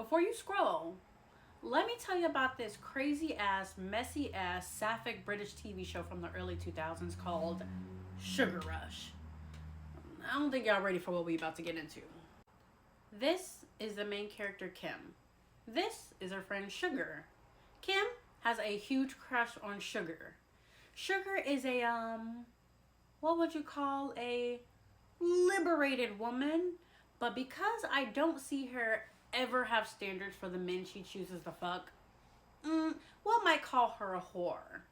before you scroll, let me tell you about this crazy ass, messy ass, sapphic British TV show from the early 2000s called Sugar Rush. I don't think y'all ready for what we about to get into. This is the main character, Kim. This is her friend, Sugar. Kim has a huge crush on Sugar. Sugar is a, what would you call a liberated woman? But because I don't see her ever have standards for the men she chooses to fuck, one might call her a whore.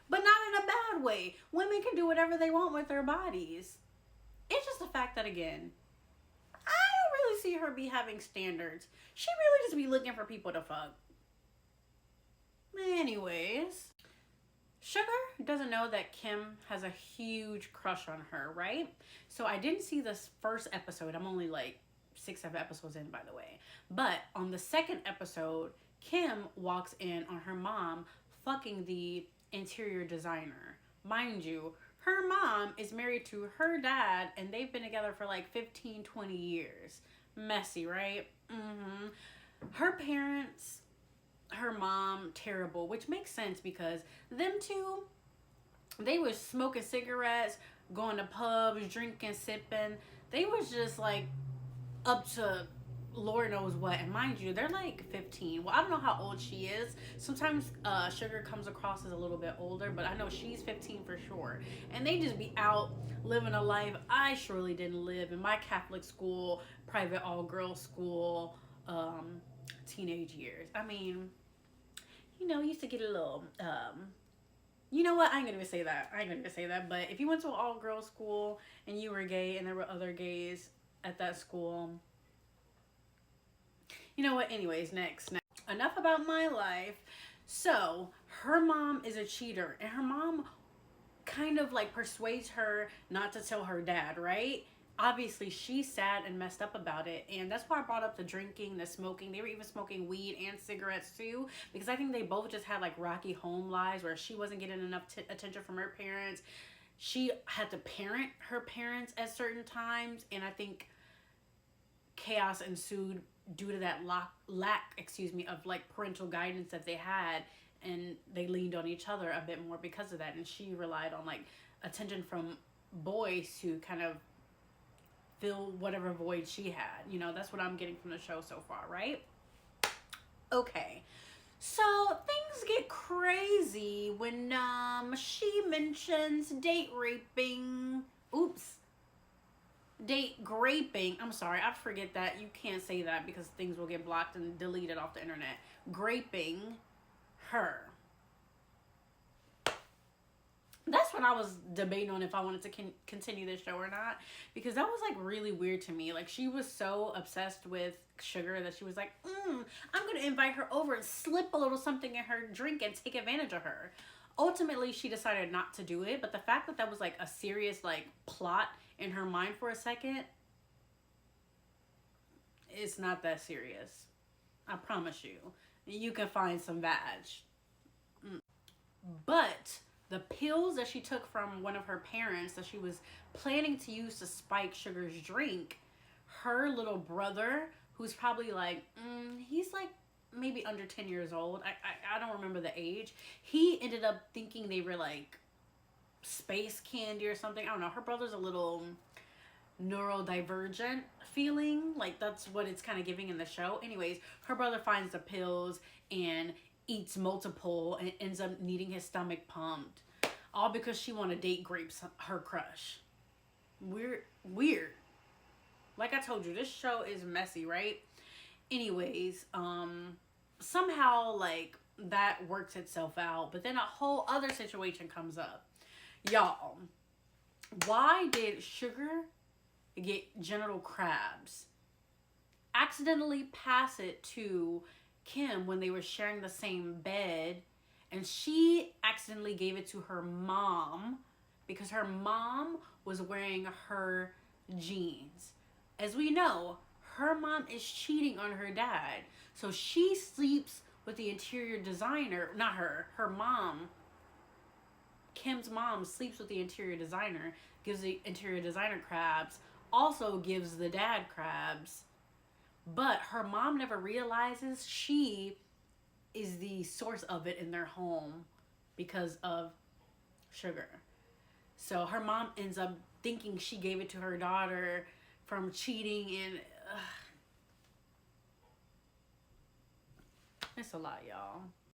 But not in a bad way. Women can do whatever they want with their bodies. It's just the fact that, again, I don't really see her be having standards. She really just be looking for people to fuck. Anyways, Sugar doesn't know that Kim has a huge crush on her, right? So I didn't see this first episode. I'm only like 6-7 episodes in, by the way. But on the second episode, Kim walks in on her mom fucking the interior designer. Mind you, her mom is married to her dad and they've been together for like 15, 20 years. Messy, right? Her parents, her mom, terrible, which makes sense because them two, they was smoking cigarettes, going to pubs, drinking, sipping. They was just like up to Lord knows what. And mind you, they're like 15. Well, I don't know how old she is. Sometimes Sugar comes across as a little bit older, but I know she's 15 for sure. And they just be out living a life I surely didn't live in my Catholic school, private all-girls school, teenage years. I mean, you know, used to get a little, you know what? I ain't gonna even say that. But if you went to an all-girls school and you were gay and there were other gays at that school, you know what? Anyways, next. Enough about my life. So, her mom is a cheater, and her mom kind of like persuades her not to tell her dad, right? Obviously, she's sad and messed up about it, and that's why I brought up the drinking, the smoking. They were even smoking weed and cigarettes too, because I think they both just had like rocky home lives where she wasn't getting enough attention from her parents. She had to parent her parents at certain times, and I think chaos ensued due to that lack of like parental guidance that they had, and they leaned on each other a bit more because of that, and she relied on like attention from boys to kind of fill whatever void she had. You know, that's what I'm getting from the show so far, right? Okay, so things get crazy when she mentions date graping. I'm sorry, I forget that you can't say that because things will get blocked and deleted off the internet. Graping her. That's when I was debating on if I wanted to continue this show or not, because that was like really weird to me. Like, she was so obsessed with Sugar that she was like, I'm gonna invite her over and slip a little something in her drink and take advantage of her. Ultimately, she decided not to do it, but the fact that that was like a serious like plot in her mind for a second, it's not that serious. I promise you. You can find some vag. But the pills that she took from one of her parents that she was planning to use to spike Sugar's drink, her little brother, who's probably like, he's like maybe under 10 years old. I don't remember the age. He ended up thinking they were like space candy or something. I don't know. Her brother's a little neurodivergent feeling. Like, that's what it's kind of giving in the show. Anyways, her brother finds the pills and eats multiple and ends up needing his stomach pumped, all because she want to date grapes her crush. Weird. Like I told you, this show is messy, right? Anyways, somehow like that works itself out, but then a whole other situation comes up. Y'all, why did Sugar get genital crabs? Accidentally pass it to Kim when they were sharing the same bed, and she accidentally gave it to her mom because her mom was wearing her jeans. As we know, her mom is cheating on her dad, so she sleeps with the interior designer. Not her mom. Kim's mom sleeps with the interior designer, gives the interior designer crabs, also gives the dad crabs. But her mom never realizes she is the source of it in their home because of Sugar. So her mom ends up thinking she gave it to her daughter from cheating, and it's a lot, y'all.